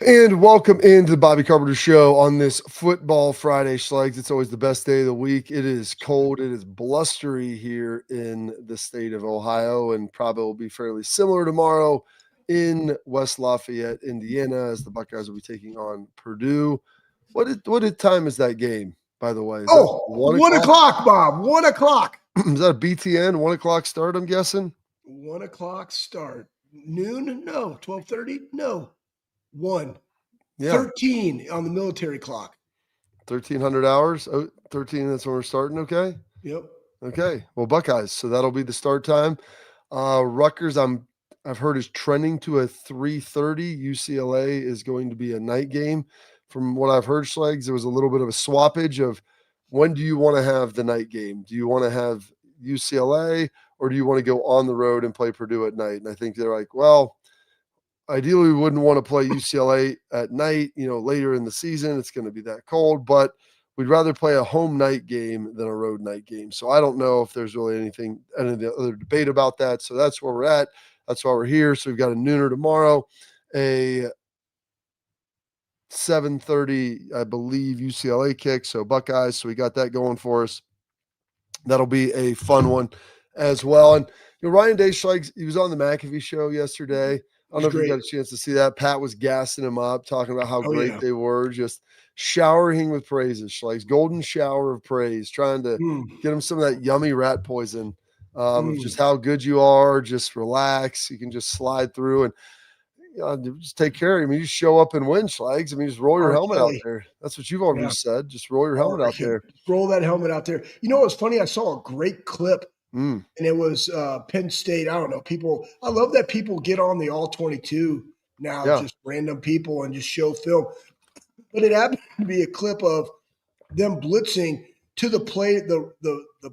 And welcome into the Bobby Carpenter Show on this Football Friday, Schlegs. It's always the best day of the week. It is cold. It is blustery here in the state of Ohio, and probably will be fairly similar tomorrow in West Lafayette, Indiana, as the Buckeyes will be taking on Purdue. What time is that game, by the way? Is that 1 o'clock, Bob. 1 o'clock. Is that a BTN 1 o'clock start, I'm guessing? 1 o'clock start. Noon? No. 12:30? No. 1. Yeah. 13 on the military clock. 1,300 hours? Oh, 13, that's when we're starting, okay? Yep. Okay. Well, Buckeyes, so that'll be the start time. Rutgers, I've heard is trending to a 3:30. UCLA is going to be a night game. From what I've heard, Schlegs, there was a little bit of a swappage of when do you want to have the night game? Do you want to have UCLA or do you want to go on the road and play Purdue at night? And I think they're like, well, ideally we wouldn't want to play UCLA at night, later in the season. It's going to be that cold, but we'd rather play a home night game than a road night game. So I don't know if there's really any other debate about that. So that's where we're at. That's why we're here. So we've got a nooner tomorrow, a 7:30, I believe, UCLA kick. So Buckeyes. So we got that going for us. That'll be a fun one as well. And Ryan Day, he was on the McAfee show yesterday. I don't know if you got a chance to see that. Pat was gassing him up, talking about how great they were, just showering with praises, Schlegs, golden shower of praise, trying to get him some of that yummy rat poison, just how good you are, just relax. You can just slide through and just take care of him. You just show up and win, Schlegs. I mean, just roll your helmet out there. That's what you've always said. Just roll your helmet out there. Roll that helmet out there. You know what's funny? I saw a great clip. And it was Penn State. I don't know. I love that people get on the All-22 now, just random people, and just show film. But it happened to be a clip of them blitzing to the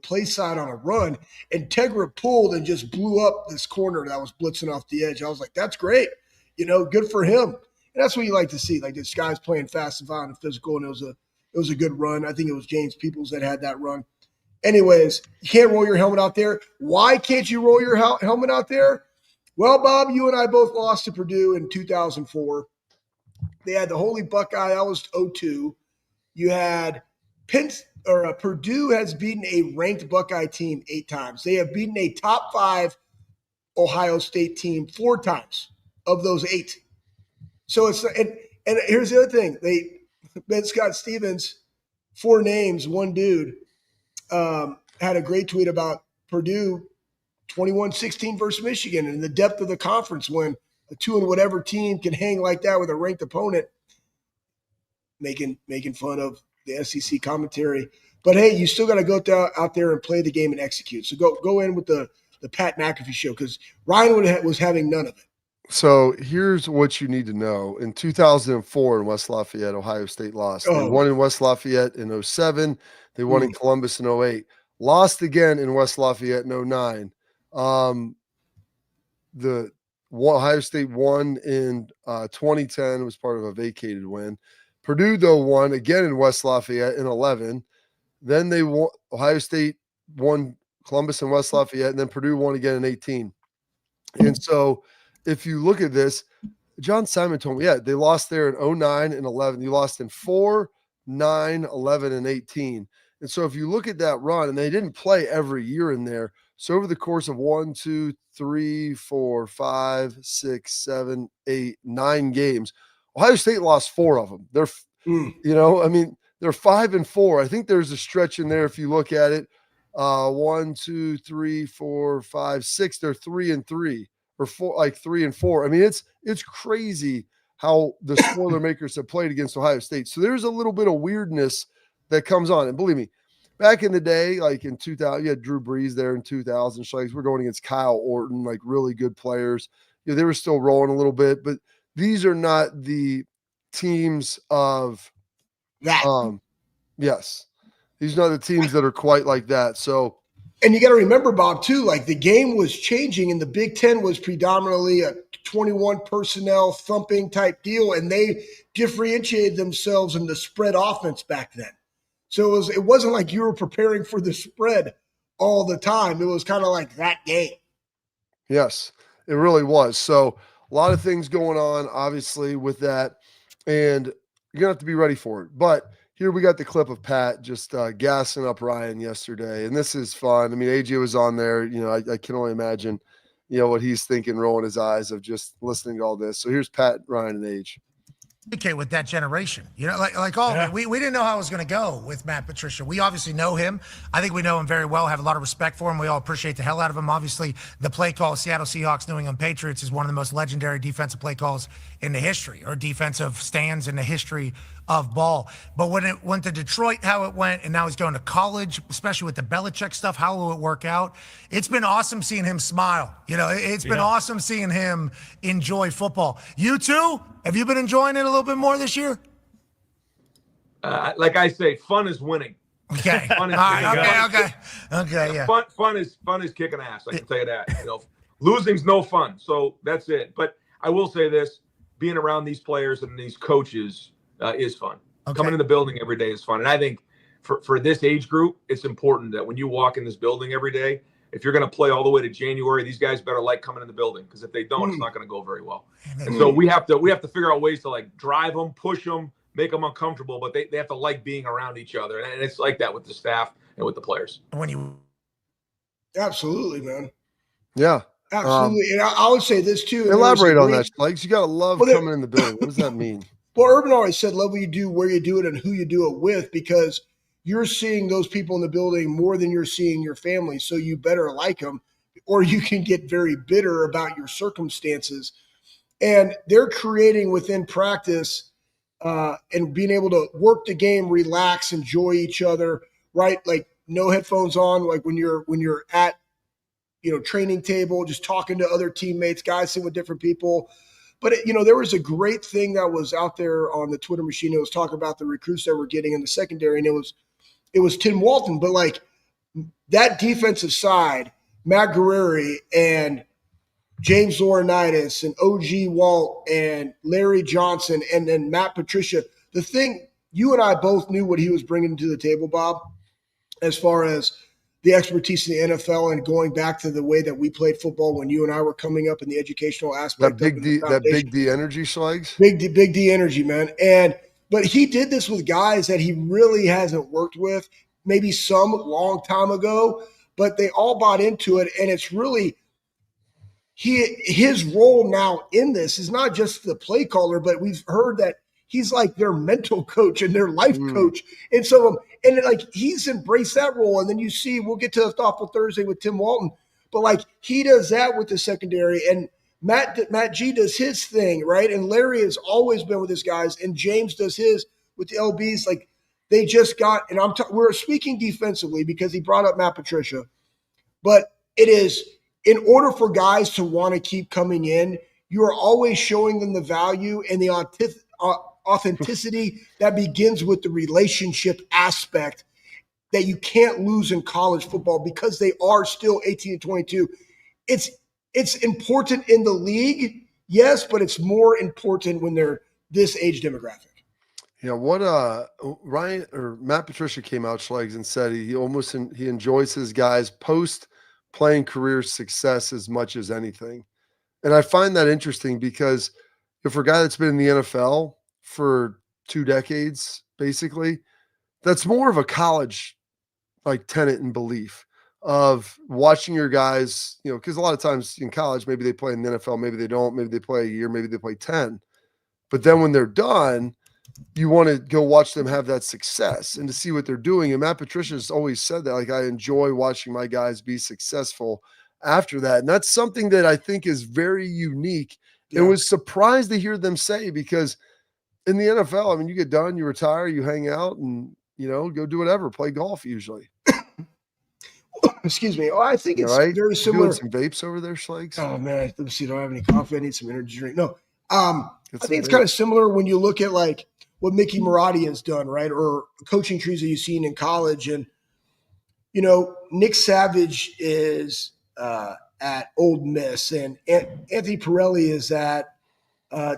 play side on a run, and Tegra pulled and just blew up this corner that was blitzing off the edge. I was like, that's great. Good for him. And that's what you like to see. Like, this guy's playing fast and violent and physical, and it was a good run. I think it was James Peoples that had that run. Anyways, you can't roll your helmet out there. Why can't you roll your helmet out there? Well, Bob, you and I both lost to Purdue in 2004. They had the Holy Buckeye. That was 2002. You had Purdue has beaten a ranked Buckeye team 8 times. They have beaten a top 5 Ohio State team 4 times of those 8. So it's and here's the other thing. Ben Scott Stevens, 4 names, one dude. Had a great tweet about Purdue 21-16 versus Michigan and the depth of the conference when a 2 and whatever team can hang like that with a ranked opponent, making fun of the SEC commentary. But hey, you still got to go out there and play the game and execute. So go in with the Pat McAfee show, because Ryan was having none of it. So here's what you need to know. In 2004 in West Lafayette, Ohio State lost. They won in West Lafayette in 2007. They won in Columbus in 2008. Lost again in West Lafayette in 2009. The Ohio State won in 2010. It was part of a vacated win. Purdue, though, won again in West Lafayette in 2011. Then they won. Ohio State won Columbus and West Lafayette, and then Purdue won again in 2018. And so if you look at this, John Simon told me, they lost there in 2009 and 11. You lost in 4, 9, 11, and 18. And so if you look at that run, and they didn't play every year in there. So over the course of 1, 2, 3, 4, 5, 6, 7, 8, 9 games, Ohio State lost 4 of them. They're, they're 5-4. I think there's a stretch in there if you look at it. 1, 2, 3, 4, 5, 6. They're 3-3. Or 4, like 3-4. I mean, it's crazy how the spoiler makers have played against Ohio State. So there's a little bit of weirdness that comes on. And believe me, back in the day, like in 2000, you had Drew Brees there in 2000. Schlegs, we're going against Kyle Orton, like really good players. They were still rolling a little bit, but these are not the teams of that. Yes, these are not the teams that are quite like that. So. And you got to remember, Bob, too, like the game was changing, and the Big Ten was predominantly a 21 personnel thumping type deal, and they differentiated themselves in the spread offense back then. So it wasn't like you were preparing for the spread all the time. It was kind of like that game. Yes, it really was. So a lot of things going on, obviously, with that. and you're gonna have to be ready for it. But here we got the clip of Pat just gassing up Ryan yesterday, and this is fun. I mean, AJ was on there. I can only imagine, what he's thinking, rolling his eyes of just listening to all this. So here's Pat, Ryan, and Age. With that generation, we didn't know how it was going to go with Matt Patricia. We obviously know him. I think we know him very well, have a lot of respect for him. We all appreciate the hell out of him. Obviously, the play call, Seattle Seahawks, New England Patriots, is one of the most legendary defensive play calls in the history, or defensive stands in the history of ball. But when it went to Detroit, how it went, and now he's going to college, especially with the Belichick stuff, how will it work out? It's been awesome seeing him smile. It's been awesome seeing him enjoy football. You too? Have you been enjoying it a little bit more this year? Like I say, fun is winning. Okay. Fun is Okay. Yeah. Fun is kicking ass. I can tell you that. Losing's no fun. So that's it. But I will say this: being around these players and these coaches is fun. Okay. Coming in the building every day is fun. And I think for this age group, it's important that when you walk in this building every day, if you're going to play all the way to January, these guys better like coming in the building, because if they don't, it's not going to go very well. And so we have to figure out ways to drive them, push them, make them uncomfortable, but they have to like being around each other. And it's like that with the staff and with the players. Absolutely, man. Yeah. Absolutely. And I would say this too. Elaborate on that, Legs. You got to love coming in the building. What does that mean? Well, Urban always said, love what you do, where you do it, and who you do it with, because you're seeing those people in the building more than you're seeing your family. So you better like them, or you can get very bitter about your circumstances. And they're creating within practice and being able to work the game, relax, enjoy each other, right? Like no headphones on, like when you're at, training table, just talking to other teammates, guys sitting with different people. But, there was a great thing that was out there on the Twitter machine. It was talking about the recruits that we're getting in the secondary, and it was Tim Walton. But, that defensive side, Matt Guerrieri and James Laurinaitis and O.G. Walt and Larry Johnson and then Matt Patricia, the thing, you and I both knew what he was bringing to the table, Bob, as far as the expertise in the NFL and going back to the way that we played football when you and I were coming up in the educational aspect. That big D energy, Slags? Big D energy, man. But he did this with guys that he really hasn't worked with, maybe some long time ago, but they all bought into it. And it's really his role now in this is not just the play caller, but we've heard that he's like their mental coach and their life coach. And so, he's embraced that role. And then you see, we'll get to a Thoughtful Thursday with Tim Walton, but he does that with the secondary. And Matt G does his thing, right? And Larry has always been with his guys, and James does his with the LBs. They just got, and we're speaking defensively because he brought up Matt Patricia, but it is in order for guys to want to keep coming in, you are always showing them the value and the authenticity that begins with the relationship aspect that you can't lose in college football because they are still 18 and 22. It's important in the league, yes, but it's more important when they're this age demographic. Yeah, what Ryan or Matt Patricia came out, Schlegs, and said he enjoys his guys' post-playing career success as much as anything. And I find that interesting because for a guy that's been in the NFL for 2 decades, basically, that's more of a college tenet and belief of watching your guys, because a lot of times in college, maybe they play in the NFL, maybe they don't, maybe they play a year, maybe they play 10. But then when they're done, you want to go watch them have that success and to see what they're doing. And Matt Patricia's always said that, I enjoy watching my guys be successful after that. And that's something that I think is very unique. Yeah. And was surprised to hear them say, because in the NFL, you get done, you retire, you hang out and, go do whatever, play golf usually. Excuse me. Oh, I think it's very similar. Doing some vapes over there, Schlegs? Oh, man. Let me see. Do I have any coffee? I need some energy drink. No. I think it's kind of similar when you look at what Mickey Marotti has done, right? Or coaching trees that you've seen in college. And, Nick Savage is at Ole Miss, and Anthony Pirelli is at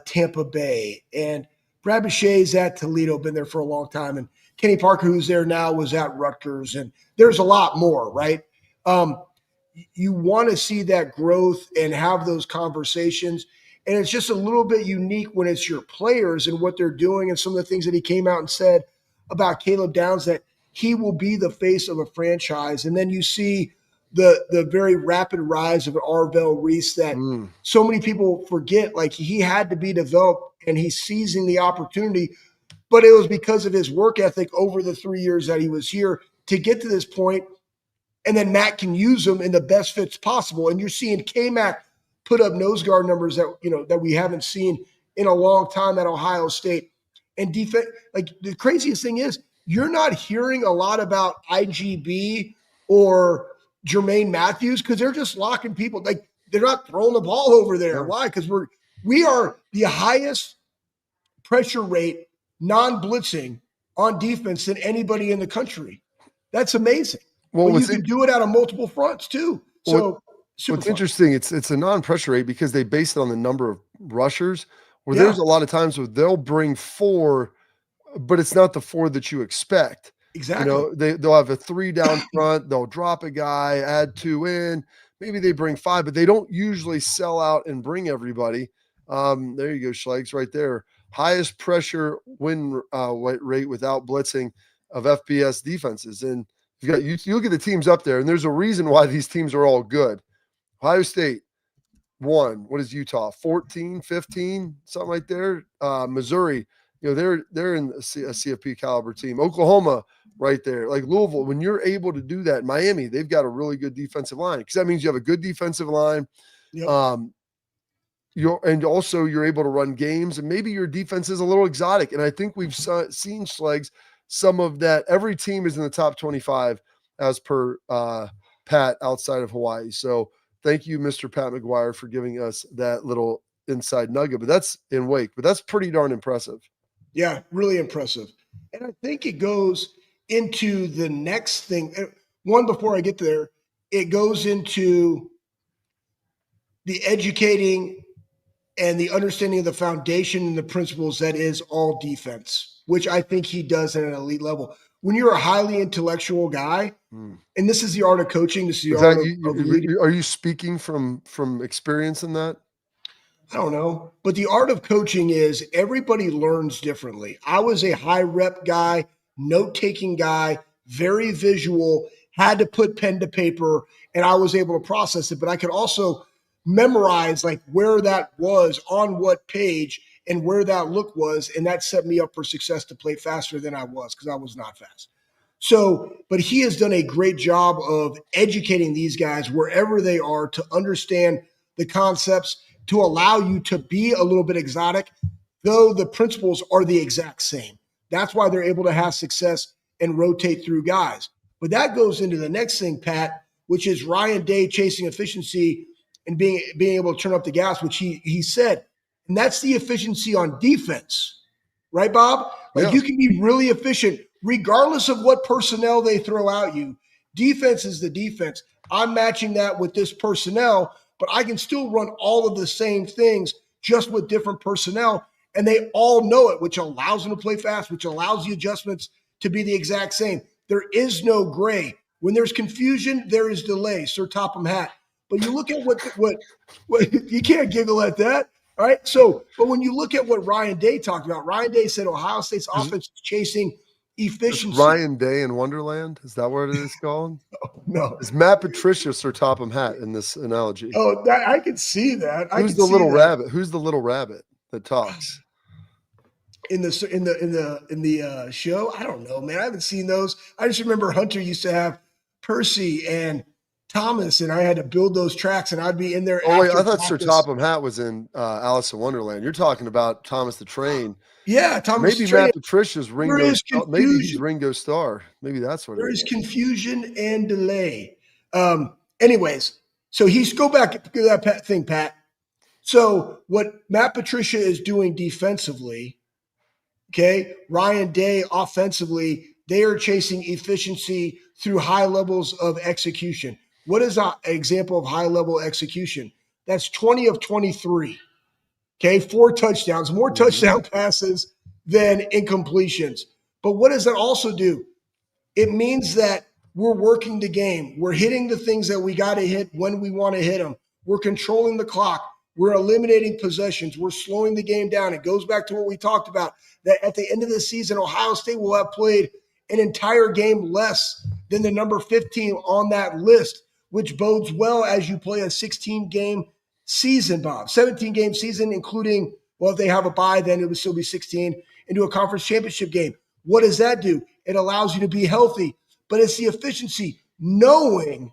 Tampa Bay, and Brad Boucher is at Toledo, been there for a long time. And Kenny Parker, who's there now, was at Rutgers. And there's a lot more, right? You want to see that growth and have those conversations. And it's just a little bit unique when it's your players and what they're doing and some of the things that he came out and said about Caleb Downs, that he will be the face of a franchise. And then you see the very rapid rise of Arvell Reese that so many people forget. Like, he had to be developed, and he's seizing the opportunity. But it was because of his work ethic over the 3 years that he was here to get to this point. And then Matt can use them in the best fits possible. And you're seeing K-Mac put up nose guard numbers that we haven't seen in a long time at Ohio State. And defense, like, the craziest thing is, you're not hearing a lot about IGB or Jermaine Matthews because they're just locking people. Like, they're not throwing the ball over there. Why? Because we are the highest pressure rate, non-blitzing on defense than anybody in the country. That's amazing. Well, you can do it out of multiple fronts too. So what's interesting, it's a non-pressure rate because they base it on the number of rushers, where there's a lot of times where they'll bring 4, but it's not the 4 that you expect. Exactly. They'll have a 3 down front, they'll drop a guy, add 2 in, maybe they bring 5, but they don't usually sell out and bring everybody. There you go, Schlegs, right there. Highest pressure win rate without blitzing of FBS defenses. And you look at the teams up there, and there's a reason why these teams are all good. Ohio State, 1. What is Utah? 14, 15, something right there. Missouri, they're in a CFP caliber team. Oklahoma, right there. Like Louisville, when you're able to do that, Miami, they've got a really good defensive line, because that means you have a good defensive line. Yep. And also you're able to run games, and maybe your defense is a little exotic. And I think we've seen, Schlegs, some of that. Every team is in the top 25 as per Pat outside of Hawaii. So thank you, Mr. Pat McGuire, for giving us that little inside nugget. But that's in Wake, but that's pretty darn impressive. Yeah, really impressive. And I think it goes into the next thing. One, before I get there, it goes into the educating and the understanding of the foundation and the principles that is all defense, which I think he does at an elite level. When you're a highly intellectual guy, and this is the art of coaching, this is the art of leading. Are you speaking from experience in that? I don't know. But the art of coaching is everybody learns differently. I was a high rep guy, note-taking guy, very visual, had to put pen to paper, and I was able to process it. But I could also memorize like where that was on what page and where that look was, and that set me up for success to play faster than I was, because I was not fast. So, but he has done a great job of educating these guys wherever they are to understand the concepts, to allow you to be a little bit exotic, though the principles are the exact same. That's why they're able to have success and rotate through guys. But that goes into the next thing, Pat, which is Ryan Day chasing efficiency and being able to turn up the gas, which he said. And that's the efficiency on defense, right, Bob? Like, you can be really efficient regardless of what personnel they throw at you. Defense is the defense. I'm matching that with this personnel, but I can still run all of the same things just with different personnel, and they all know it, which allows them to play fast, which allows the adjustments to be the exact same. There is no gray. When there's confusion, there is delay. Sir Topham Hatt. But you look at what you can't giggle at that. All right. So, but when you look at what Ryan Day talked about, Ryan Day said Ohio State's offense is chasing efficiency. Ryan Day in Wonderland? Is that what it is called? No. Is Matt Patricia Sir Topham Hatt in this analogy? Oh, I can see that. Who's the little rabbit? Who's the little rabbit that talks? In the show? I don't know, man. I haven't seen those. I just remember Hunter used to have Percy and Thomas, and I had to build those tracks, and I'd be in there. Oh wait, I thought Sir Topham Hatt was in Alice in Wonderland. You're talking about Thomas the Train. Yeah, Thomas. Maybe Matt Patricia's Ringo. Maybe he's Ringo Starr. Maybe that's what there is. Confusion and delay. Anyways, so go back to that thing, Pat. So what Matt Patricia is doing defensively, okay, Ryan Day offensively, they are chasing efficiency through high levels of execution. What is an example of high-level execution? That's 20 of 23, okay? 4 touchdowns, more touchdown passes than incompletions. But what does that also do? It means that we're working the game. We're hitting the things that we got to hit when we want to hit them. We're controlling the clock. We're eliminating possessions. We're slowing the game down. It goes back to what we talked about, that at the end of the season, Ohio State will have played an entire game less than the number 15 on that list, which bodes well as you play a 16-game season, Bob. 17-game season, including, well, if they have a bye, then it would still be 16 into a conference championship game. What does that do? It allows you to be healthy, but it's the efficiency, knowing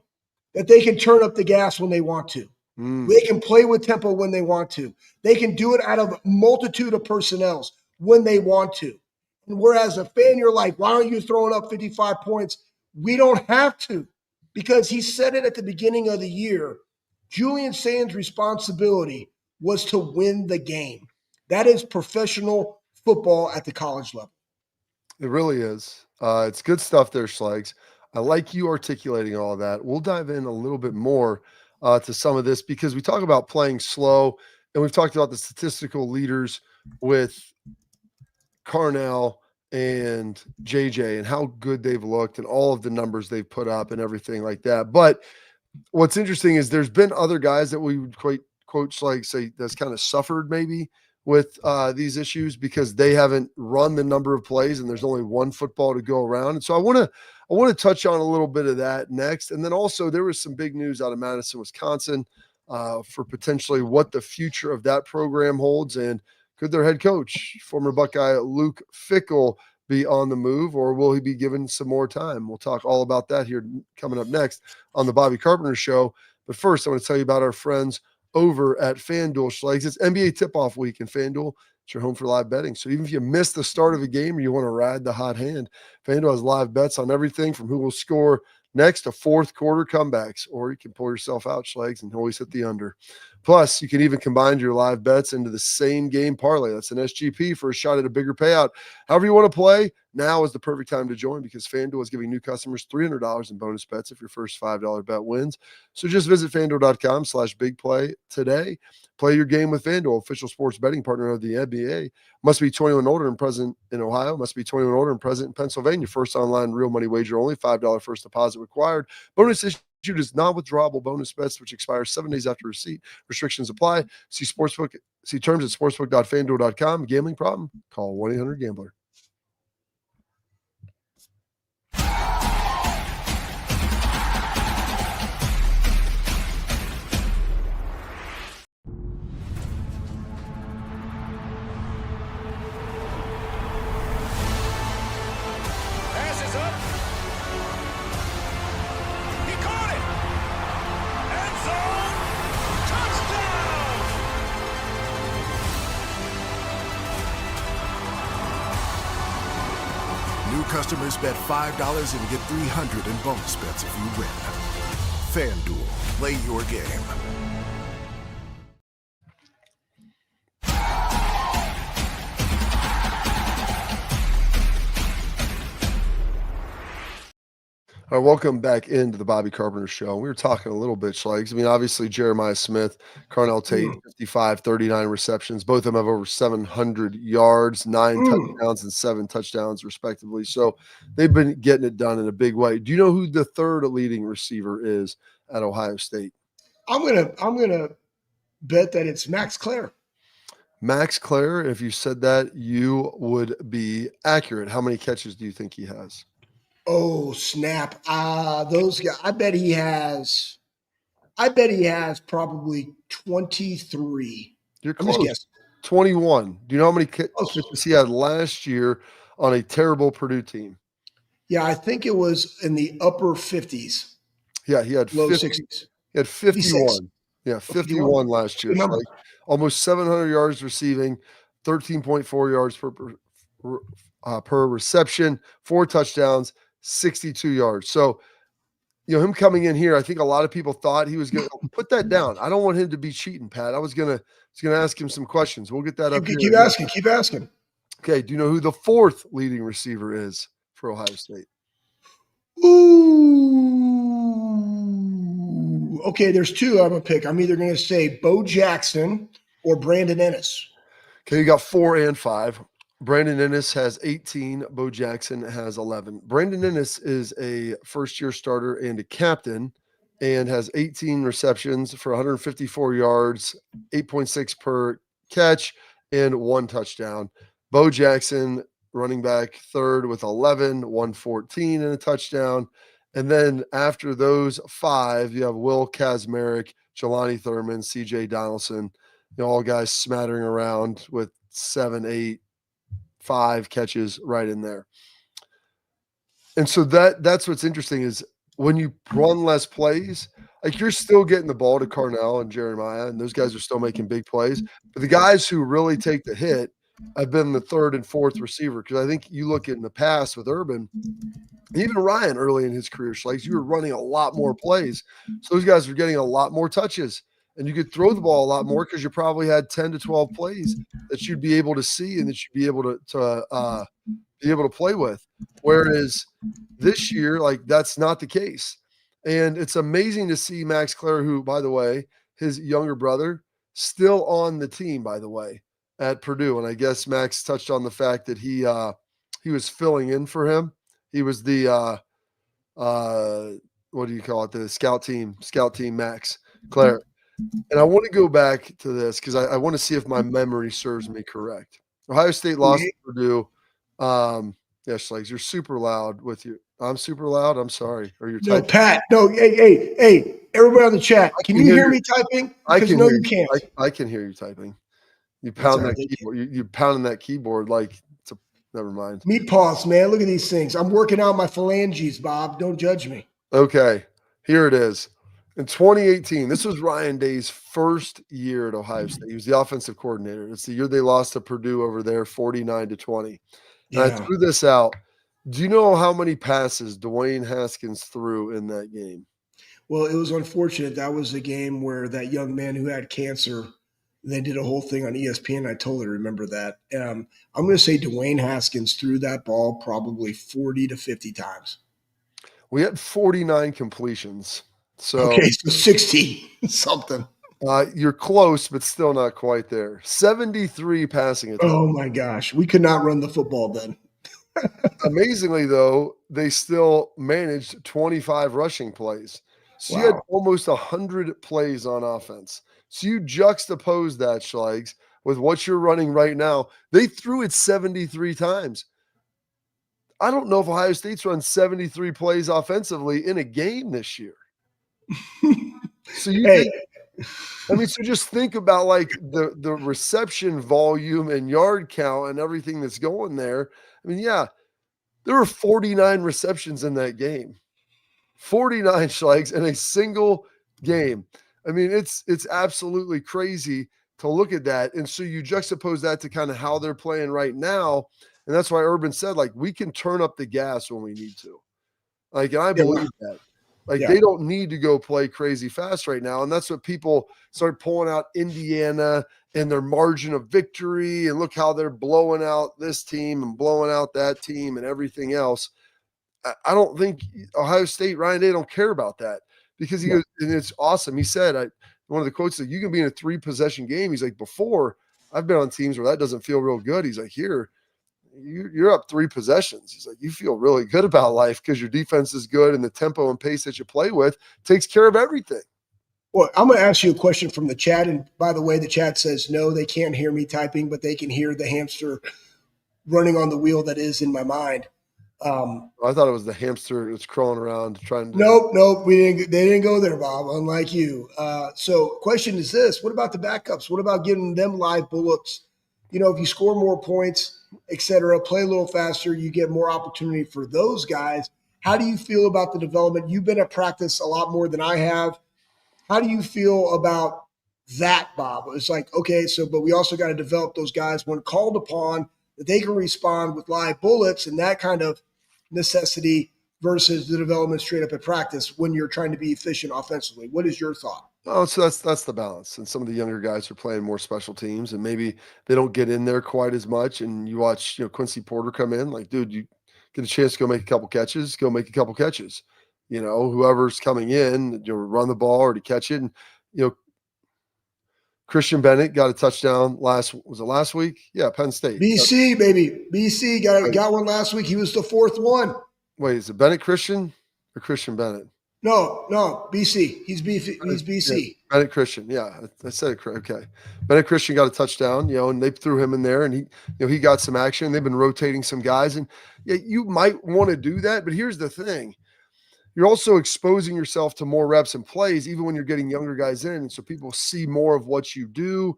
that they can turn up the gas when they want to. They can play with tempo when they want to. They can do it out of a multitude of personnels when they want to. And whereas a fan, you're like, why aren't you throwing up 55 points? We don't have to, because he said it at the beginning of the year. Julian Saint's responsibility was to win the game. That is professional football at the college level. It really is. It's good stuff there, Schlegs. I like you articulating all of that. We'll dive in a little bit more to some of this, because we talk about playing slow, and we've talked about the statistical leaders with Carnell and JJ and how good they've looked and all of the numbers they've put up and everything like that. But what's interesting is there's been other guys that we would quote Schlegs say that's kind of suffered maybe with these issues, because they haven't run the number of plays and there's only one football to go around. And so I want to touch on a little bit of that next. And then also there was some big news out of Madison, Wisconsin, for potentially what the future of that program holds. And could their head coach, former Buckeye Luke Fickell, be on the move, or will he be given some more time? We'll talk all about that here coming up next on the Bobby Carpenter Show. But first, I want to tell you about our friends over at FanDuel, Schlegs. It's NBA tip-off week, and FanDuel, it's your home for live betting. So even if you miss the start of a game or you want to ride the hot hand, FanDuel has live bets on everything from who will score next to fourth quarter comebacks, or you can pull yourself out, Schlegs, and always hit the under. Plus, you can even combine your live bets into the same game parlay. That's an SGP for a shot at a bigger payout. However you want to play, now is the perfect time to join, because FanDuel is giving new customers $300 in bonus bets if your first $5 bet wins. So just visit FanDuel.com/bigplay today. Play your game with FanDuel, official sports betting partner of the NBA. Must be 21 older and present in Ohio. Must be 21 older and present in Pennsylvania. First online real money wager only. $5 first deposit required. Bonus issued is non-withdrawable bonus bets, which expires 7 days after receipt. Restrictions apply. See terms at sportsbook.fanduel.com. Gambling problem? Call 1-800-GAMBLER. Customers bet $5 and get $300 in bonus bets if you win. FanDuel, play your game. All right, welcome back into the Bobby Carpenter Show. We were talking a little bit, Schlegs. I mean, obviously, Jeremiah Smith, Carnell Tate, 55, 39 receptions. Both of them have over 700 yards, 9 touchdowns, and 7 touchdowns, respectively. So they've been getting it done in a big way. Do you know who the third leading receiver is at Ohio State? I'm gonna bet that it's Max Clare. Max Clare, if you said that, you would be accurate. How many catches do you think he has? Oh, snap. Those guys, I bet he has probably 23. You're close. 21. Do you know how many catches he had last year on a terrible Purdue team? Yeah, I think it was in the upper 50s. Yeah, he had low 50, 60s. He had 51. 56. Yeah, 51 last year. So like almost 700 yards receiving, 13.4 yards per reception, 4 touchdowns, 62 yards. So, you know, him coming in here, I think a lot of people thought he was going to put that down. I don't want him to be cheating, Pat. I was going to ask him some questions. We'll get that up here. Keep asking. Okay. Do you know who the fourth leading receiver is for Ohio State? Ooh. Okay, there's two I'm going to pick. I'm either going to say Bo Jackson or Brandon Ennis. Okay, you got 4 and 5. Brandon Ennis has 18. Bo Jackson has 11. Brandon Ennis is a first-year starter and a captain and has 18 receptions for 154 yards, 8.6 per catch, and 1 touchdown. Bo Jackson, running back, third with 11, 114 and a touchdown. And then after those 5, you have Will Kazmarek, Jelani Thurman, CJ Donaldson, all guys smattering around with 7, 8, 5 catches right in there. And so that's what's interesting is when you run less plays, like you're still getting the ball to Carnell and Jeremiah, and those guys are still making big plays. But the guys who really take the hit have been the 3rd and 4th receiver. Because I think you look in the past with Urban, even Ryan early in his career, like you were running a lot more plays. So those guys were getting a lot more touches. And you could throw the ball a lot more because you probably had 10 to 12 plays that you'd be able to see and that you'd be able to play with. Whereas this year, like that's not the case. And it's amazing to see Max Clare, who, by the way, his younger brother, still on the team, by the way, at Purdue. And I guess Max touched on the fact that he was filling in for him. He was the what do you call it? The scout team Max Clare. And I want to go back to this because I want to see if my memory serves me correct. Ohio State lost to Purdue. Yes, Legs, you're super loud with you. I'm super loud. I'm sorry. Or you're no, typing. Pat. No, hey, everybody on the chat. Can you hear me typing? Because no, you can't. I can hear you typing. You pound that keyboard. You pounding that keyboard like it's a. Never mind. Meat paws, man. Look at these things. I'm working out my phalanges, Bob. Don't judge me. Okay, here it is. In 2018, this was Ryan Day's first year at Ohio State. He was the offensive coordinator. It's the year they lost to Purdue over there, 49-20. And I threw this out. Do you know how many passes Dwayne Haskins threw in that game? Well, it was unfortunate. That was the game where that young man who had cancer, they did a whole thing on ESPN. I totally remember that. I'm going to say Dwayne Haskins threw that ball probably 40 to 50 times. We had 49 completions. So okay, so 60 something. You're close, but still not quite there. 73 passing attempts. Oh my gosh, we could not run the football then. Amazingly, though, they still managed 25 rushing plays. So you had almost 100 plays on offense. So you juxtapose that, Schleigs, with what you're running right now. They threw it 73 times. I don't know if Ohio State's run 73 plays offensively in a game this year. So so just think about like the reception volume and yard count and everything that's going there. I mean, yeah, there were 49 receptions in that game. 49 Schleigs in a single game. I mean, it's absolutely crazy to look at that. And so you juxtapose that to kind of how they're playing right now. And that's why Urban said, like, we can turn up the gas when we need to. Like, and I believe that. Like, they don't need to go play crazy fast right now. And that's what people start pulling out Indiana and their margin of victory. And look how they're blowing out this team and blowing out that team and everything else. I don't think Ohio State, Ryan Day, don't care about that because he goes, and it's awesome. He said, one of the quotes that you can be in a 3-possession game. He's like, before I've been on teams where that doesn't feel real good. He's like, here, you're up 3 possessions. He's like, you feel really good about life because your defense is good and the tempo and pace that you play with takes care of everything. Well, I'm going to ask you a question from the chat. And by the way, the chat says, no, they can't hear me typing, but they can hear the hamster running on the wheel that is in my mind. I thought it was the hamster that's crawling around trying to. Nope. They didn't go there, Bob, unlike you. So question is this, what about the backups? What about giving them live bullets? You know, if you score more points, et cetera, play a little faster, you get more opportunity for those guys. How do you feel about the development? You've been at practice a lot more than I have. How do you feel about that, Bob? It's like, okay, but we also got to develop those guys when called upon that they can respond with live bullets and that kind of necessity versus the development straight up at practice when you're trying to be efficient offensively. What is your thought? Oh, so that's the balance. And some of the younger guys are playing more special teams and maybe they don't get in there quite as much. And you watch, Quincy Porter come in, like, dude, you get a chance to go make a couple catches, go make a couple catches. Whoever's coming in, run the ball or to catch it. And, Christian Bennett got a touchdown last week? Yeah, Penn State. BC, baby. BC got one last week. He was the 4th one. Wait, is it Bennett Christian or Christian Bennett? No, BC. He's BC. Yeah, Bennett Christian. Yeah, I said it correct. Okay. Bennett Christian got a touchdown, and they threw him in there, and he got some action. They've been rotating some guys, and yeah, you might want to do that. But here's the thing. You're also exposing yourself to more reps and plays, even when you're getting younger guys in. And so people see more of what you do.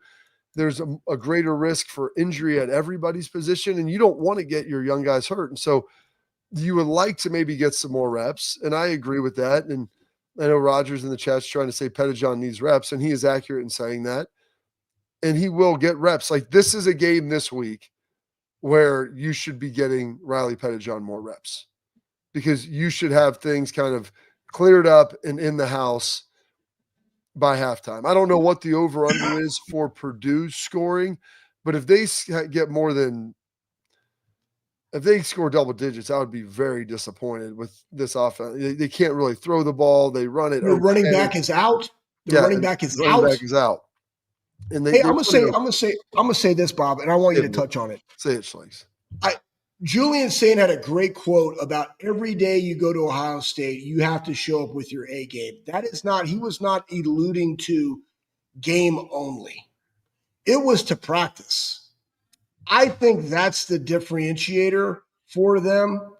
There's a greater risk for injury at everybody's position, and you don't want to get your young guys hurt. And so you would like to maybe get some more reps, and I agree with that. And I know Rogers in the chat's trying to say Pettijohn needs reps, and he is accurate in saying that. And he will get reps. Like, this is a game this week where you should be getting Riley Pettijohn more reps because you should have things kind of cleared up and in the house by halftime. I don't know what the over-under is for Purdue scoring, but if they get more than if they score double digits, I would be very disappointed with this offense. They can't really throw the ball. They run it. The running back is out. Running back is out. And I'm gonna say this, Bob, and I want you to touch on it. Say it, Schlegs. Julian Saint had a great quote about every day you go to Ohio State, you have to show up with your A game. He was not alluding to game only. It was to practice. I think that's the differentiator for them.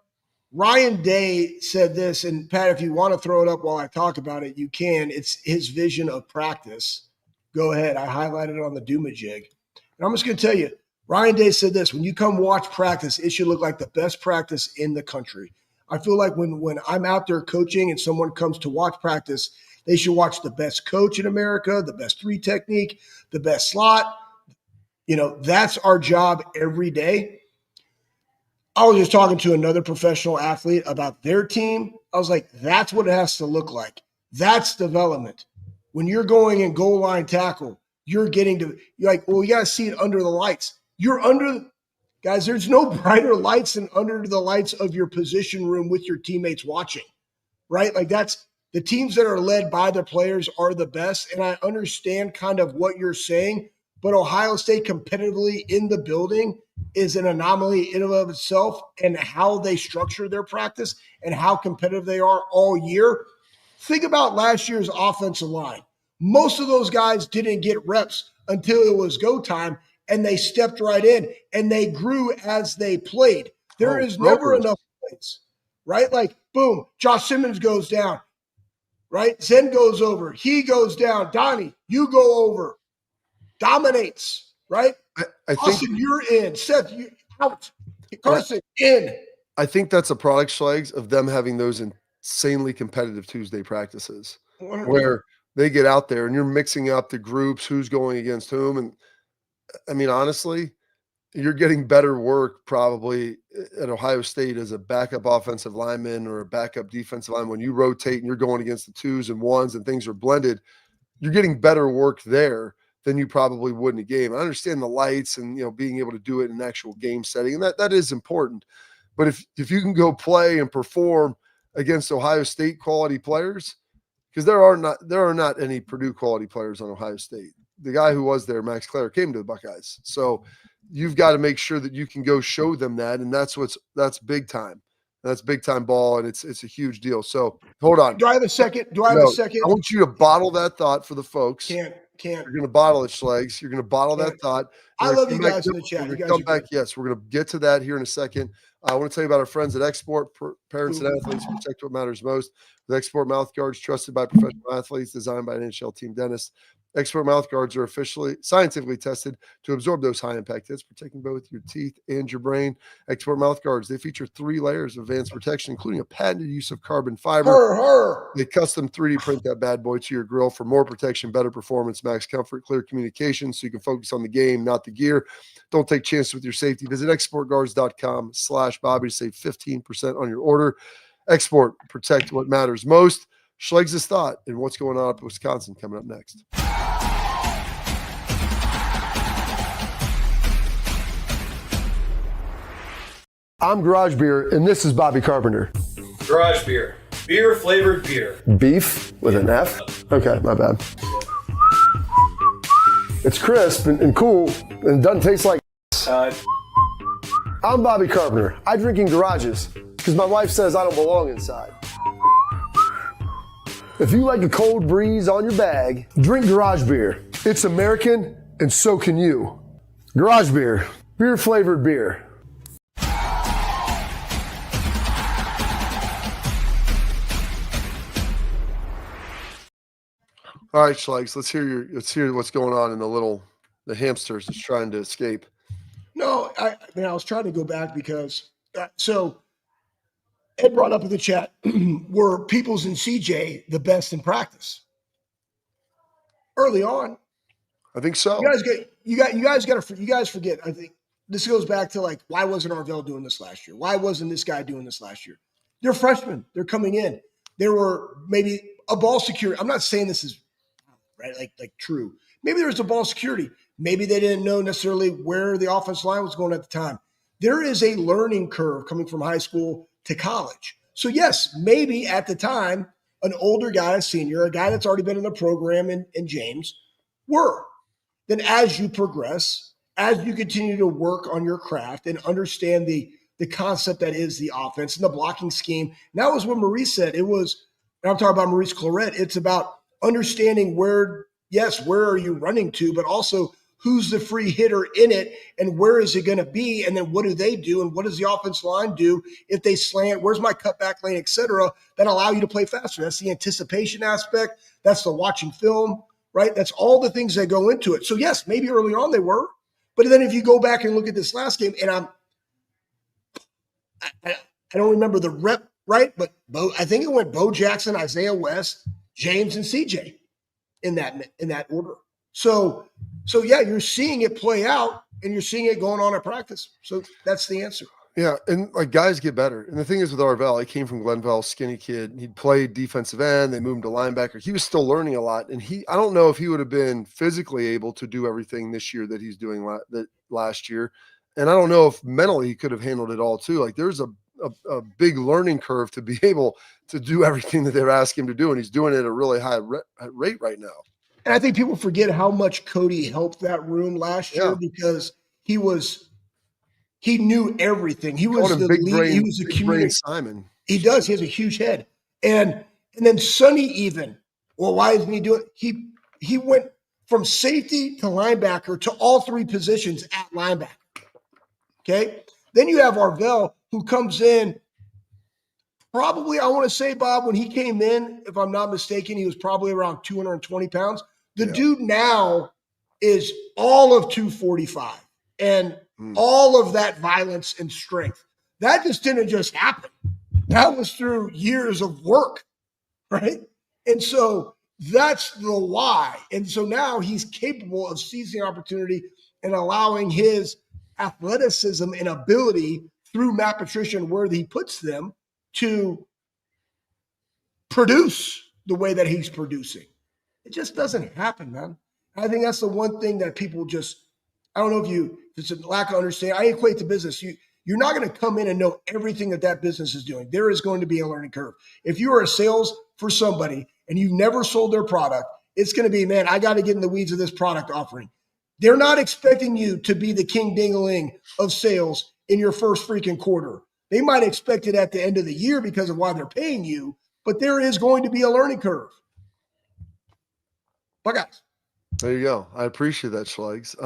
Ryan Day said this, and Pat, if you want to throw it up while I talk about it, you can. It's his vision of practice. Go ahead. I highlighted it on the Doomajig. And I'm just going to tell you, Ryan Day said this, when you come watch practice, it should look like the best practice in the country. I feel like when I'm out there coaching and someone comes to watch practice, they should watch the best coach in America, the best three technique, the best slot. That's our job every day. I was just talking to another professional athlete about their team. I was like, that's what it has to look like. That's development. When you're going in goal line tackle, you're like, well, you got to see it under the lights. Guys, there's no brighter lights than under the lights of your position room with your teammates watching, right? Like, that's the teams that are led by the players are the best. And I understand kind of what you're saying, but Ohio State competitively in the building is an anomaly in and of itself, and how they structure their practice and how competitive they are all year. Think about last year's offensive line. Most of those guys didn't get reps until it was go time, and they stepped right in, and they grew as they played. There is never enough plays, right? Like, boom, Josh Simmons goes down, right? Zen goes over. He goes down. Donnie, you go over. Dominates, right? I think Austin, you're in. Seth, you out. Carson, in. I think that's a product, Schlegs, of them having those insanely competitive Tuesday practices where they get out there and you're mixing up the groups, who's going against whom. And I mean, honestly, you're getting better work probably at Ohio State as a backup offensive lineman or a backup defensive lineman. When you rotate and you're going against the twos and ones and things are blended, you're getting better work there than you probably would in a game. I understand the lights and, being able to do it in an actual game setting, and that is important. But if you can go play and perform against Ohio State quality players, because there are not any Purdue quality players on Ohio State. The guy who was there, Max Clare, came to the Buckeyes. So you've got to make sure that you can go show them that, and that's big time. That's big time ball, and it's a huge deal. So hold on. Do I have a second? I want you to bottle that thought for the folks. Can't. You're going to bottle it, Schlegs. You're going to bottle that thought. I love you guys in the chat. We're going to come back. Yes, we're going to get to that here in a second. I want to tell you about our friends at XSport, parents and athletes, protect what matters most. With XSport Mouthguards, trusted by professional athletes, designed by an NHL team dentist. XSport Mouthguards are officially scientifically tested to absorb those high-impact hits, protecting both your teeth and your brain. XSport Mouthguards, they feature 3 layers of advanced protection, including a patented use of carbon fiber. They custom 3D print that bad boy to your grill for more protection, better performance, max comfort, clear communication, so you can focus on the game, not the gear. Don't take chances with your safety. Visit xsportguards.com/Bobby to save 15% on your order. XSport, protect what matters most. Schlegs' thought and what's going on up in Wisconsin coming up next. I'm Garage Beer, and this is Bobby Carpenter. Garage Beer. Beer-flavored beer. Beef with an F? Okay, my bad. It's crisp and cool, and it doesn't taste like I'm Bobby Carpenter. I drink in garages because my wife says I don't belong inside. If you like a cold breeze on your bag, drink garage beer. It's American, and so can you. Garage beer, beer-flavored beer. All right, Schlegs, let's hear what's going on in the hamsters that's trying to escape. No, I was trying to go back because so Ed brought up in the chat, were Peoples and CJ the best in practice early on? I think so. You guys forget. I think this goes back to like, why wasn't Arvell doing this last year? Why wasn't this guy doing this last year? They're freshmen. They're coming in. There were maybe a ball security. I'm not saying this is right, like true. Maybe there was a ball security. Maybe they didn't know necessarily where the offensive line was going at the time. There is a learning curve coming from high school to college. So yes, maybe at the time, an older guy, a senior, a guy that's already been in the program in James, were. Then as you progress, as you continue to work on your craft and understand the concept that is the offense and the blocking scheme, and that was what Maurice said. It was, and I'm talking about Maurice Claret, it's about understanding where are you running to, but also who's the free hitter in it and where is it going to be, and then what do they do and what does the offense line do if they slant, where's my cutback lane, et cetera, that allow you to play faster. That's the anticipation aspect. That's the watching film, right? That's all the things that go into it. So yes, maybe early on they were, but then if you go back and look at this last game, and I don't remember the rep, right? But I think it went Bo Jackson, Isaiah West, James, and CJ in that order. So yeah, you're seeing it play out and you're seeing it going on at practice. So that's the answer. Yeah, and like guys get better. And the thing is with Arvell, he came from Glenville, skinny kid. He played defensive end. They moved him to linebacker. He was still learning a lot. And I don't know if he would have been physically able to do everything this year that he's doing last year. And I don't know if mentally he could have handled it all too. Like there's a big learning curve to be able to do everything that they're asking him to do. And he's doing it at a really high rate right now. And I think people forget how much Cody helped that room last year because he knew everything. He was the lead. He was a communicator. Simon. He does. He has a huge head. And then Sonny even. Well, why isn't he doing it? He went from safety to linebacker to all three positions at linebacker. Okay. Then you have Arvell, who comes in probably, I want to say, Bob, when he came in, if I'm not mistaken, he was probably around 220 pounds. The dude now is all of 245 and all of that violence and strength. That just didn't just happen. That was through years of work, right? And so that's the why. And so now he's capable of seizing opportunity and allowing his athleticism and ability through Matt Patricia and where he puts them to produce the way that he's producing. It just doesn't happen, man. I think that's the one thing that people just, I don't know if it's a lack of understanding. I equate to business. You're not going to come in and know everything that business is doing. There is going to be a learning curve. If you are a sales for somebody and you've never sold their product, it's going to be, man, I got to get in the weeds of this product offering. They're not expecting you to be the king ding-a-ling of sales in your first freaking quarter. They might expect it at the end of the year because of why they're paying you, but there is going to be a learning curve. Buckeyes. There you go. I appreciate that, Schlegs.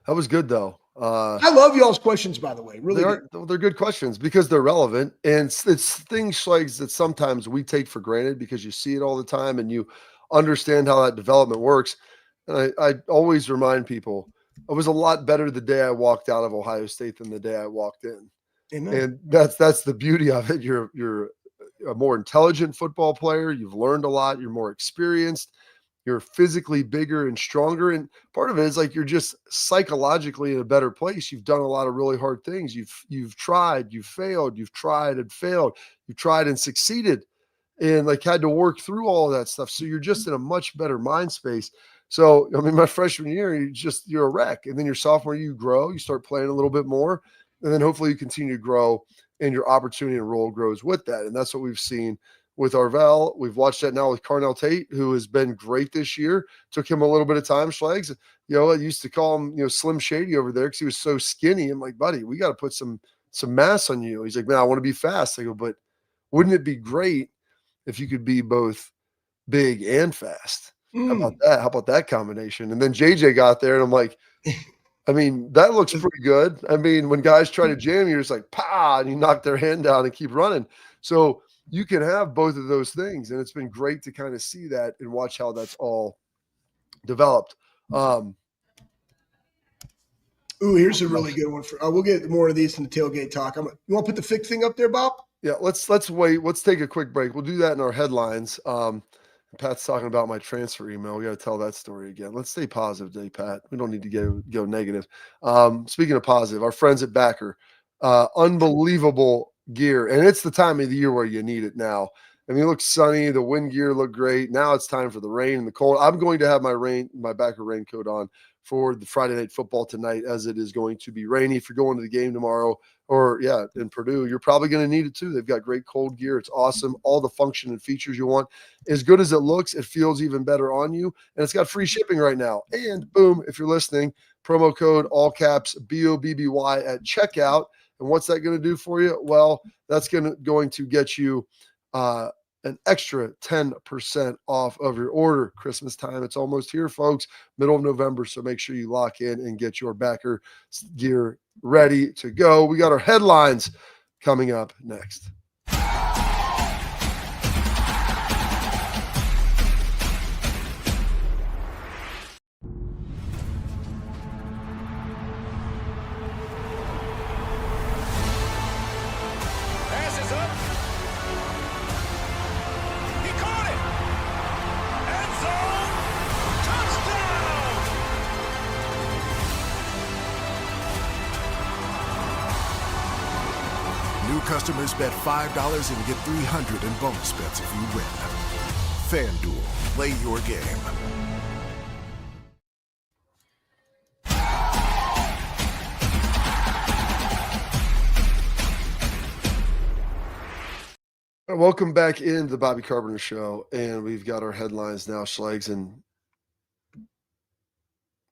That was good, though. I love y'all's questions, by the way. Really, they're good questions because they're relevant. And it's things, Schlegs, that sometimes we take for granted because you see it all the time and you understand how that development works. And I always remind people, it was a lot better the day I walked out of Ohio State than the day I walked in. Amen. And that's the beauty of it. You're a more intelligent football player. You've learned a lot. You're more experienced. You're physically bigger and stronger. And part of it is like you're just psychologically in a better place. You've done a lot of really hard things. You've tried, you've failed, you've tried and failed, you've tried and succeeded and like had to work through all of that stuff. So you're just in a much better mind space. So, I mean, my freshman year, you're a wreck. And then your sophomore, you grow, you start playing a little bit more. And then hopefully you continue to grow and your opportunity and role grows with that. And that's what we've seen with Arvell. We've watched that now with Carnell Tate, who has been great this year. Took him a little bit of time, Schlegs. I used to call him, Slim Shady over there because he was so skinny. I'm like, buddy, we got to put some mass on you. He's like, man, I want to be fast. I go, but wouldn't it be great if you could be both big and fast. How about that? How about that combination? And then JJ got there, and I'm like, I mean, that looks pretty good. I mean, when guys try to jam you, it's like, pow, and you knock their hand down and keep running. So you can have both of those things, and it's been great to kind of see that and watch how that's all developed. Here's a really good one. We'll get more of these in the tailgate talk. You want to put the fix thing up there, Bob? Yeah, let's wait. Let's take a quick break. We'll do that in our headlines. Pat's talking about my transfer email. We got to tell that story again. Let's stay positive today, Pat. We don't need to go negative. Speaking of positive, our friends at Backer, unbelievable gear. And it's the time of the year where you need it now. I mean, it looks sunny. The wind gear looked great. Now it's time for the rain and the cold. I'm going to have my Backer raincoat on for the Friday night football tonight, as it is going to be rainy. If you're going to the game tomorrow, or in Purdue, you're probably going to need it too. They've got great cold gear. It's awesome. All the function and features you want. As good as it looks, it feels even better on you. And it's got free shipping right now. And boom, if you're listening, promo code all caps BOBBY at checkout. And what's that going to do for you? Well, that's going to get you an extra 10% off of your order. Christmas time, it's almost here, folks. Middle of November, so make sure you lock in and get your Backer gear ready to go. We got our headlines coming up next. Customers bet $5 and get $300 in bonus bets if you win. FanDuel, play your game. Welcome back into the Bobby Carpenter Show, and we've got our headlines now, Schlegs, and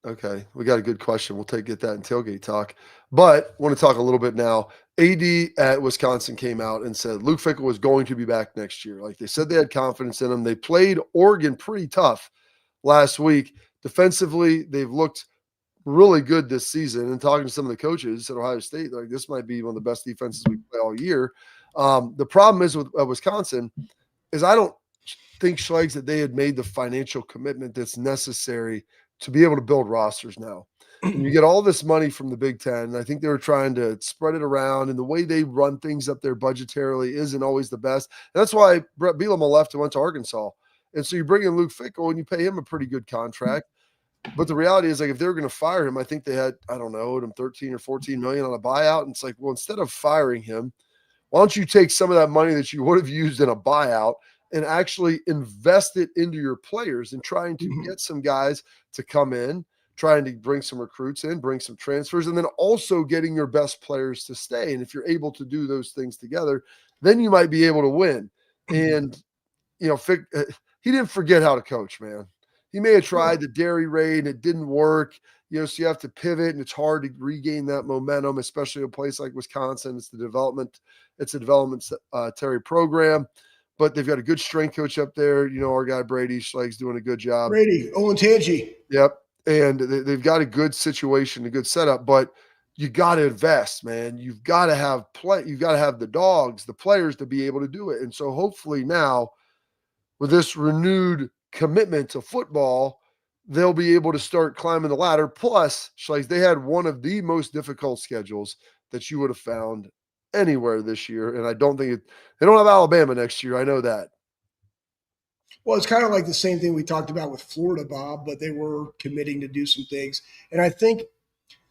okay, we got a good question. We'll get that in tailgate talk, but want to talk a little bit now. AD at Wisconsin came out and said Luke Fickell was going to be back next year. Like they said, they had confidence in him. They played Oregon pretty tough last week. Defensively, they've looked really good this season. And talking to some of the coaches at Ohio State, like this might be one of the best defenses we play all year. The problem is with Wisconsin is I don't think, Schlegs, that they had made the financial commitment that's necessary to be able to build rosters now. And you get all this money from the Big Ten. I think they were trying to spread it around, and the way they run things up there budgetarily isn't always the best. And that's why Brett Bielema left and went to Arkansas. And so you bring in Luke Fickell and you pay him a pretty good contract. But the reality is, like, if they were going to fire him, I think they had, I don't know, him 13 or 14 million on a buyout. And it's like, well, instead of firing him, why don't you take some of that money that you would have used in a buyout and actually invest it into your players and trying to get some guys to come in, trying to bring some recruits in, bring some transfers, and then also getting your best players to stay. And if you're able to do those things together, then you might be able to win. And, you know, he didn't forget how to coach, man. He may have tried the dairy raid and it didn't work, you know, so you have to pivot and it's hard to regain that momentum, especially in a place like Wisconsin. It's a developmentary program, but they've got a good strength coach up there. You know, our guy Brady Schlegg's doing a good job. Brady, Olentangy. Yep. And they've got a good situation, a good setup, but you got to invest, man. You've got to have you've got to have the dogs, the players to be able to do it. And so hopefully now with this renewed commitment to football, they'll be able to start climbing the ladder. Plus, Schlegs, they had one of the most difficult schedules that you would have found anywhere this year. And I don't think they don't have Alabama next year. I know that. Well, it's kind of like the same thing we talked about with Florida, Bob, but they were committing to do some things. And I think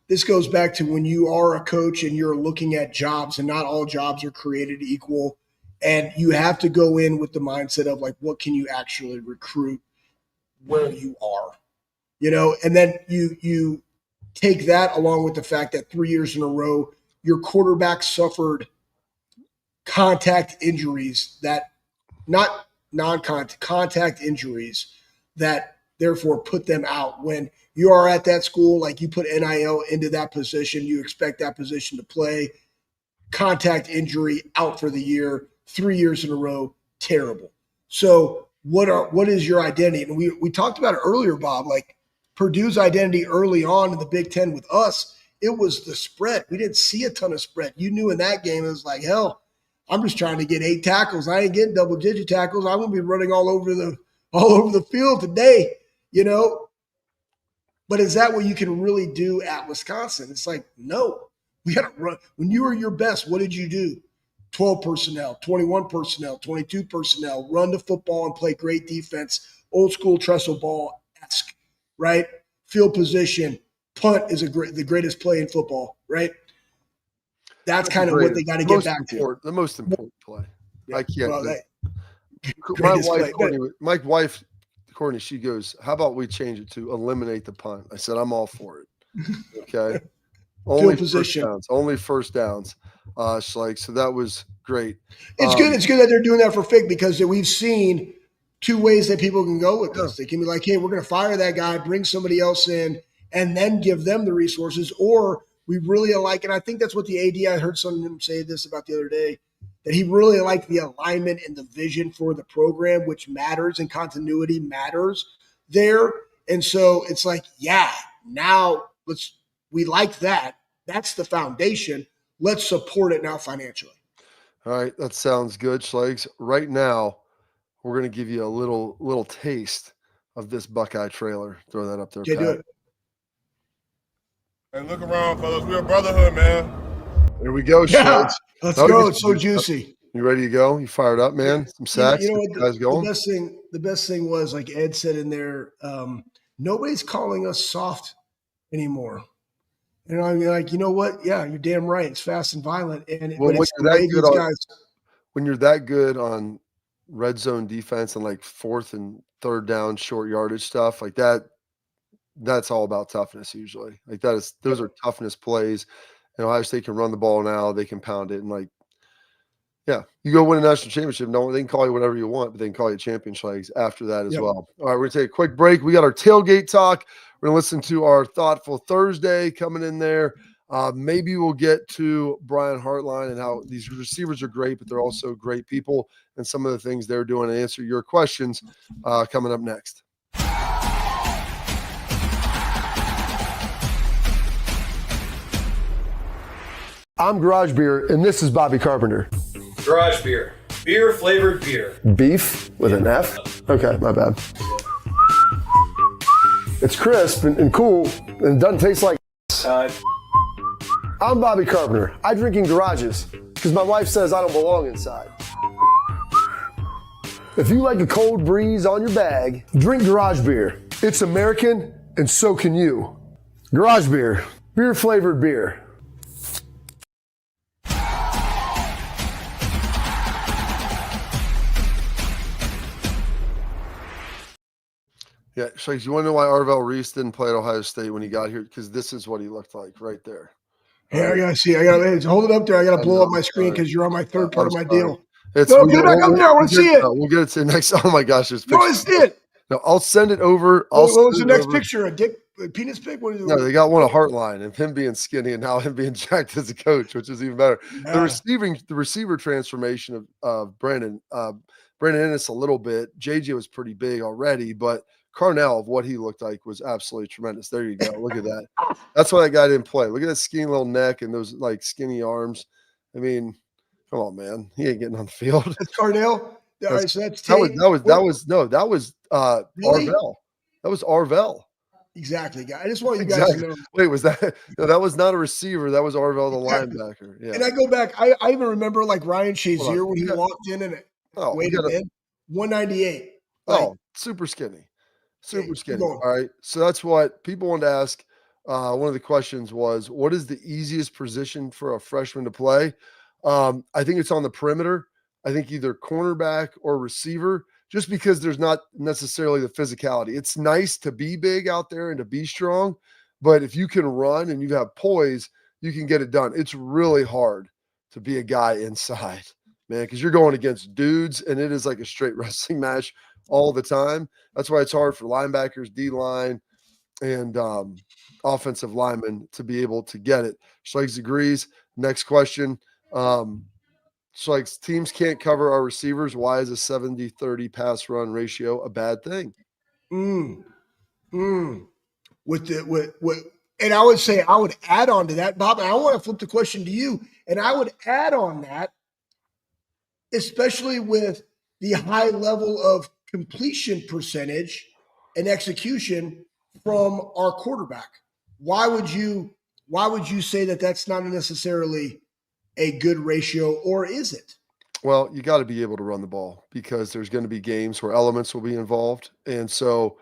this goes back to when you are a coach and you're looking at jobs, and not all jobs are created equal. And you have to go in with the mindset of, like, what can you actually recruit where you are, you know? And then you take that along with the fact that 3 years in a row, your quarterback suffered contact injuries that not contact injuries that therefore put them out. When you are at that school, like, you put NIL into that position, you expect that position to play. Contact injury, out for the year, 3 years in a row, terrible. So what is your identity? And we talked about it earlier, Bob, like Purdue's identity early on in the Big Ten with us, it was the spread. We didn't see a ton of spread. You knew in that game, it was like, hell, I'm just trying to get 8 tackles. I ain't getting double-digit tackles. I won't be running all over the field today, you know? But is that what you can really do at Wisconsin? It's like, no. We got to run. When you were your best, what did you do? 12 personnel, 21 personnel, 22 personnel, run the football and play great defense, old school trestle ball-esque, right? Field position, punt is the greatest play in football, right? That's kind of what they got to get back to. The most important play. Yeah. I can't. Well, my wife, Courtney, she goes, how about we change it to eliminate the punt? I said, I'm all for it. Okay. Only first downs. She's like, so that was great. It's good. It's good that they're doing that for Fig because we've seen 2 ways that people can go with this. They can be like, hey, we're going to fire that guy, bring somebody else in, and then give them the resources. Or we really like, and I think that's what the AD, I heard someone say this about the other day, that he really liked the alignment and the vision for the program, which matters, and continuity matters there. And so it's like, yeah, now we like that. That's the foundation. Let's support it now financially. All right. That sounds good, Schlegs. Right now, we're going to give you a little taste of this Buckeye trailer. Throw that up there, Okay, Pat. do it. Hey, look around, fellas. We're a brotherhood, man. Here we go, Yeah, Schlegs. let's go. It's so juicy. You ready to go? You fired up, man? Some sacks? You know what? Guys going? The best thing was, like Ed said in there, nobody's calling us soft anymore. You know, I mean, like, you know what? Yeah, you're damn right. It's fast and violent. And Well, but it's the way these guys. When you're that good on red zone defense and like 4th and 3rd down short yardage stuff like that, that's all about toughness usually. Like those are toughness plays. And Ohio State can run the ball now. They can pound it. And like, yeah, you go win a national championship. No, they can call you whatever you want, but they can call you champion Schlegs after that as well. All right, we're going to take a quick break. We got our tailgate talk. We're going to listen to our Thoughtful Thursday coming in there. Maybe we'll get to Brian Hartline and how these receivers are great, but they're also great people and some of the things they're doing to answer your questions coming up next. I'm Garage Beer, and this is Bobby Carpenter. Garage beer. Beer flavored beer. Beef with an F? Okay, my bad. It's crisp and cool, and it doesn't taste like I'm Bobby Carpenter. I drink in garages because my wife says I don't belong inside. If you like a cold breeze on your bag, drink Garage Beer. It's American, and so can you. Garage Beer. Beer flavored beer. Yeah, Shakes, you want to know why Arvell Reese didn't play at Ohio State when he got here? Because this is what he looked like right there. Yeah, I gotta see. Hold it up there. I gotta blow up my screen because you're on my third part of my deal. No, get it back up there. I want to see it. We'll get it to the next. Oh my gosh, there's no, it's it. No, I'll send it over. What was the next picture? A dick, a penis pic? What is it? No, they got one of Heartline and him being skinny and now him being jacked as a coach, which is even better. Yeah. The receiver transformation of Brandon Ennis a little bit. JJ was pretty big already, but Carnell, of what he looked like, was absolutely tremendous. There you go. Look at that. That's why that guy didn't play. Look at that skinny little neck and those like skinny arms. I mean, come on, man. He ain't getting on the field. That's Carnell. All right, so that's that was really? Arvell. That was Arvell. Exactly, guy. I just want you guys to know. Wait, was that? No, that was not a receiver. That was Arvell, the linebacker. Yeah. And I go back. I even remember like Ryan Shazier when he walked in and weighed in 198. Super skinny. Super skinny. All right. So that's what people wanted to ask. One of the questions was, what is the easiest position for a freshman to play? I think it's on the perimeter. I think either cornerback or receiver, just because there's not necessarily the physicality. It's nice to be big out there and to be strong, but if you can run and you have poise, you can get it done. It's really hard to be a guy inside, man, because you're going against dudes and it is like a straight wrestling match all the time. That's why it's hard for linebackers, D-line, and offensive linemen to be able to get it. Schlegs agrees. Next question. So like teams can't cover our receivers. Why is a 70-30 pass run ratio a bad thing? And I would say I would add on to that, Bob. And I want to flip the question to you. And I would add on that, especially with the high level of completion percentage and execution from our quarterback. Why would you say that that's not necessarily a good ratio, or is it? Well, you got to be able to run the ball because there's going to be games where elements will be involved, and so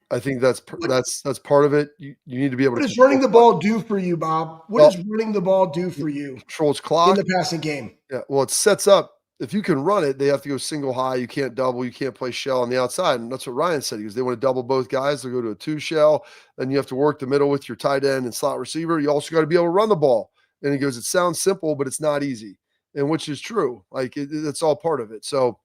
I think that's part of it. You need to be able to. What does running the ball do for you, Bob? What does running the ball do for you? Controls clock in the passing game. Yeah, well, it sets up. If you can run it, they have to go single high. You can't double. You can't play shell on the outside. And that's what Ryan said. He goes, they want to double both guys. They'll go to a 2 shell. Then you have to work the middle with your tight end and slot receiver. You also got to be able to run the ball. And he goes, it sounds simple, but it's not easy. And which is true. Like it's all part of it. So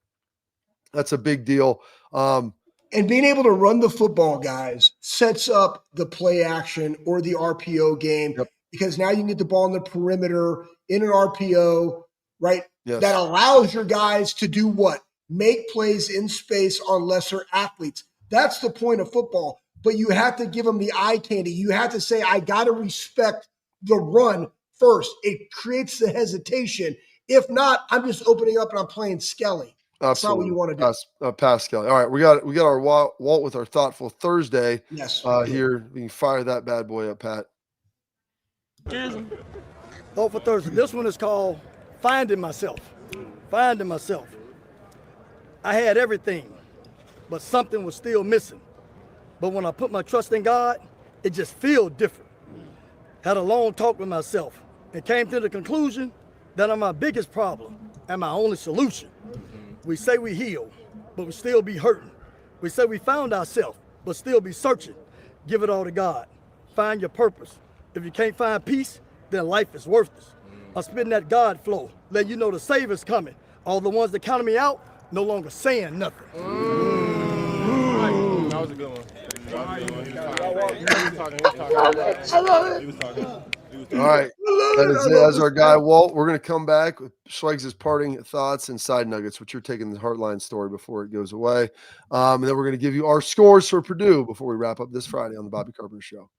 that's a big deal. And being able to run the football, guys, sets up the play action or the RPO game because now you can get the ball in the perimeter in an RPO, right? Yes. That allows your guys to do what? Make plays in space on lesser athletes. That's the point of football. But you have to give them the eye candy. You have to say, I got to respect the run first. It creates the hesitation. If not, I'm just opening up and I'm playing Skelly. That's not what you want to do. Pascal. All right, we got our Walt with our Thoughtful Thursday. Yes. Here, we can fire that bad boy up, Pat. Thoughtful Thursday. This one is called Finding Myself. Finding myself. I had everything, but something was still missing. But when I put my trust in God, it just feels different. Had a long talk with myself and came to the conclusion that I'm my biggest problem and my only solution. We say we heal, but we still be hurting. We say we found ourselves, but still be searching. Give it all to God. Find your purpose. If you can't find peace, then life is worthless. I'm spitting that God flow, letting you know the Savior's coming. All the ones that counted me out, no longer saying nothing. That was a good one. He was talking. All right. That is it. As our guy, Walt, we're going to come back with Schleg's parting thoughts and side nuggets, which you're taking the Heartline story before it goes away. And then we're going to give you our scores for Purdue before we wrap up this Friday on the Bobby Carpenter Show.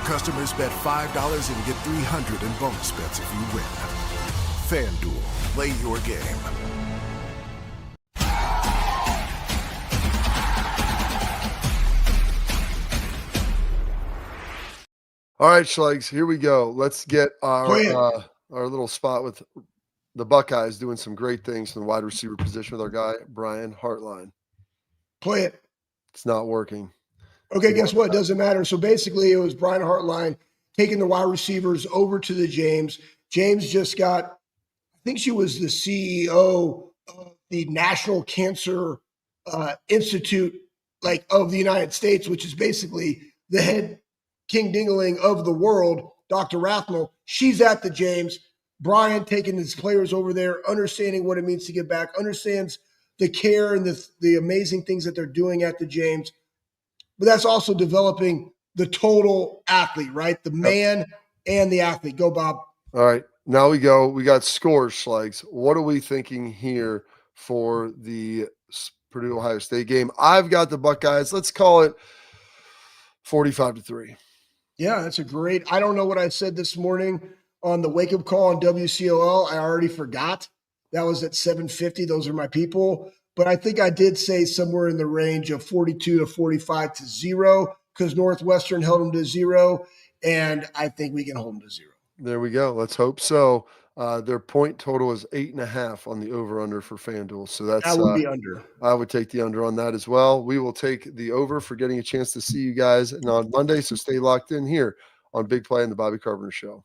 Customers bet $5 and get $300 in bonus bets if you win. FanDuel, play your game. All right, Schlegs, here we go. Let's get our little spot with the Buckeyes doing some great things in the wide receiver position with our guy, Brian Hartline. Play it. It's not working. Okay, guess what? It doesn't matter. So basically, it was Brian Hartline taking the wide receivers over to the James. James just got, I think she was the CEO of the National Cancer Institute, like of the United States, which is basically the head king dingling of the world, Dr. Rathmel. She's at the James. Brian taking his players over there, understanding what it means to give back, understands the care and the amazing things that they're doing at the James. But that's also developing the total athlete, right? The man and the athlete. Go, Bob. All right. Now we go. We got scores, Schlegs. What are we thinking here for the Purdue-Ohio State game? I've got the Buckeyes. Let's call it 45-3. Yeah, that's a great. I don't know what I said this morning on the wake-up call on WCOL. I already forgot. That was at 7:50. Those are my people. But I think I did say somewhere in the range of 42-45-0 because Northwestern held them to 0, and I think we can hold them to 0. There we go. Let's hope so. Their point total is 8.5 on the over/under for FanDuel. So that would be under. I would take the under on that as well. We will take the over for getting a chance to see you guys on Monday. So stay locked in here on Big Play and the Bobby Carpenter Show.